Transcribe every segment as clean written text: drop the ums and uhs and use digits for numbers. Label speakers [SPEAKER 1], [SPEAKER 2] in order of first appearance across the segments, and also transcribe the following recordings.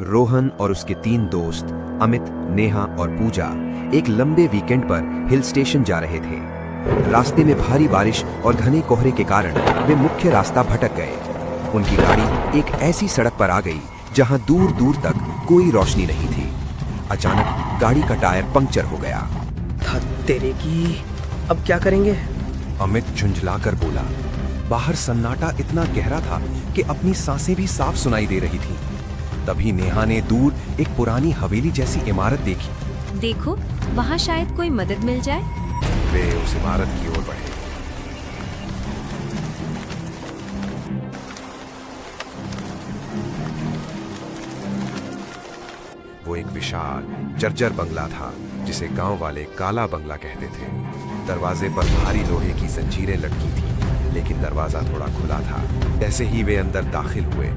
[SPEAKER 1] रोहन और उसके 3 दोस्त अमित, नेहा और पूजा एक लंबे वीकेंड पर हिल स्टेशन जा रहे थे। रास्ते में भारी बारिश और घने कोहरे के कारण वे मुख्य रास्ता भटक गए। उनकी गाड़ी एक ऐसी सड़क पर आ गई जहां दूर दूर तक कोई रोशनी नहीं थी। अचानक गाड़ी का टायर पंक्चर हो गया।
[SPEAKER 2] तेरे की, अब क्या करेंगे?
[SPEAKER 1] अमित झुंझलाकर बोला। बाहर सन्नाटा इतना गहरा था कि अपनी सांसें भी साफ सुनाई दे रही थीं। तभी नेहा ने दूर एक पुरानी हवेली जैसी इमारत देखी।
[SPEAKER 3] देखो, वहाँ शायद कोई मदद मिल जाए।
[SPEAKER 1] वे उस इमारत की ओर बढ़े। वो एक विशाल जर्जर बंगला था जिसे गांव वाले काला बंगला कहते थे। दरवाजे पर भारी लोहे की जंजीरें लटकी थी, लेकिन दरवाजा थोड़ा खुला था। जैसे ही वे अंदर दाखिल हुए,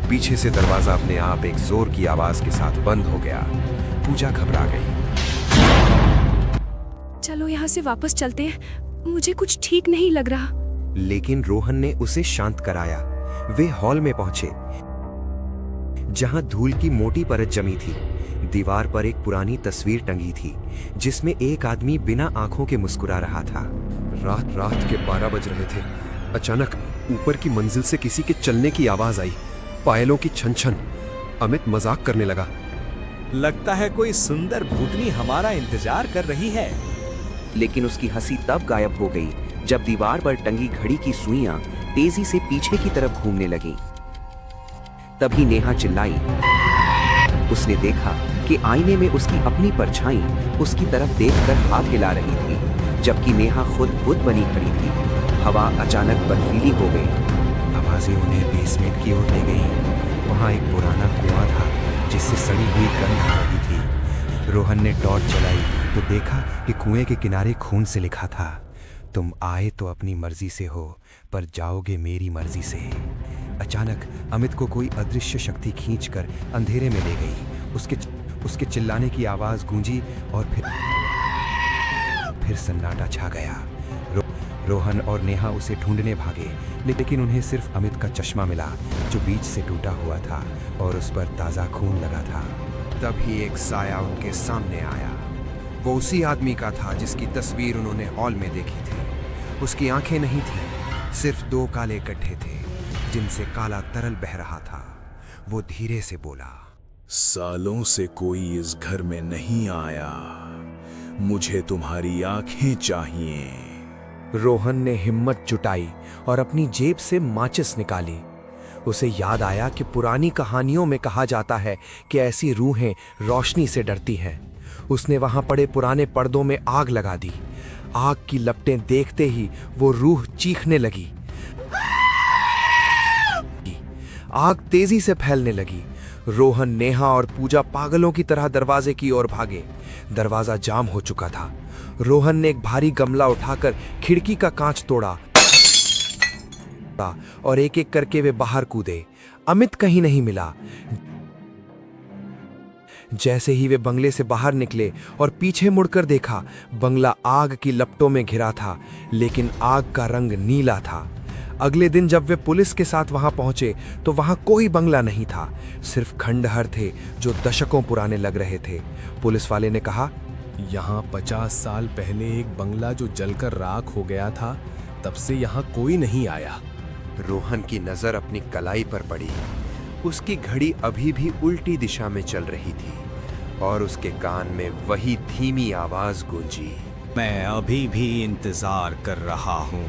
[SPEAKER 1] पीछे से दरवाजा अपने आप एक जोर की आवाज के साथ बंद हो गया। पूजा घबरा गई।
[SPEAKER 4] चलो यहाँ से वापस चलते हैं, मुझे कुछ ठीक नहीं लग रहा।
[SPEAKER 1] लेकिन रोहन ने उसे शांत कराया। वे हॉल में पहुंचे जहां धूल की मोटी परत जमी थी। दीवार पर एक पुरानी तस्वीर टंगी थी जिसमें एक आदमी बिना आंखों के मुस्कुरा रहा था। रात के 12 बज रहे थे। अचानक ऊपर की मंजिल से किसी के चलने की आवाज आई, पायलों की छन छन। अमित मजाक करने लगा।
[SPEAKER 5] लगता है कोई सुंदर भूतनी हमारा इंतजार कर रही है।
[SPEAKER 6] लेकिन उसकी हंसी तब गायब हो गई जब दीवार पर टंगी घड़ी की सुइयां तेजी से पीछे की तरफ घूमने लगी। तभी नेहा चिल्लाई। उसने देखा कि आईने में उसकी अपनी परछाई उसकी तरफ देखकर हाथ हिला रही थी, जबकि नेहा खुद बुत बनी खड़ी थी। हवा अचानक बर्फीली हो गई।
[SPEAKER 1] आवाजें उन्हें बेसमेंट की ओर ले गईं। वहां एक पुराना कुआं था जिससे सड़ी हुई गंध आ रही थी। रोहन ने टॉर्च जलाई तो देखा कि कुएं के किनारे खून से लिखा था, तुम आए तो अपनी मर्जी से हो, पर जाओगे मेरी मर्जी से। अचानक अमित को कोई अदृश्य शक्ति खींचकर अंधेरे में ले गई। उसके चिल्लाने की आवाज गूंजी और फिर सन्नाटा छा गया। रोहन और नेहा उसे ढूंढने भागे, लेकिन उन्हें सिर्फ अमित का चश्मा मिला जो बीच से टूटा हुआ था और उस पर ताजा खून लगा था। तभी एक साया उनके सामने आया। वो उसी आदमी का था जिसकी तस्वीर उन्होंने हॉल में देखी थी। उसकी आंखें नहीं थीं, सिर्फ 2 काले गड्ढे थे जिनसे काला तरल बह रहा था। वो धीरे से बोला,
[SPEAKER 7] सालों से कोई इस घर में नहीं आया, मुझे तुम्हारी आंखें चाहिए।
[SPEAKER 1] रोहन ने हिम्मत जुटाई और अपनी जेब से माचिस निकाली। उसे याद आया कि पुरानी कहानियों में कहा जाता है कि ऐसी रूहें रोशनी से डरती हैं। उसने वहां पड़े पुराने पर्दों में आग लगा दी। आग की लपटें देखते ही वो रूह चीखने लगी। आग तेजी से फैलने लगी। रोहन, नेहा और पूजा पागलों की तरह दरवाजे की ओर भागे। दरवाजा जाम हो चुका था। रोहन ने एक भारी गमला उठाकर खिड़की का कांच तोड़ा और एक एक करके वे बाहर कूदे। अमित कहीं नहीं मिला। जैसे ही वे बंगले से बाहर निकले और पीछे मुड़कर देखा, बंगला आग की लपटों में घिरा था, लेकिन आग का रंग नीला था। अगले दिन जब वे पुलिस के साथ वहां पहुंचे तो वहां कोई बंगला नहीं था, सिर्फ खंडहर थे जो दशकों पुराने लग रहे थे। पुलिस वाले ने कहा,
[SPEAKER 5] यहाँ 50 साल पहले एक बंगला जो जलकर राख हो गया था, तब से यहाँ कोई नहीं आया।
[SPEAKER 1] रोहन की नजर अपनी कलाई पर पड़ी। उसकी घड़ी अभी भी उल्टी दिशा में चल रही थी और उसके कान में वही धीमी आवाज गूंजी,
[SPEAKER 5] मैं अभी भी इंतजार कर रहा हूँ।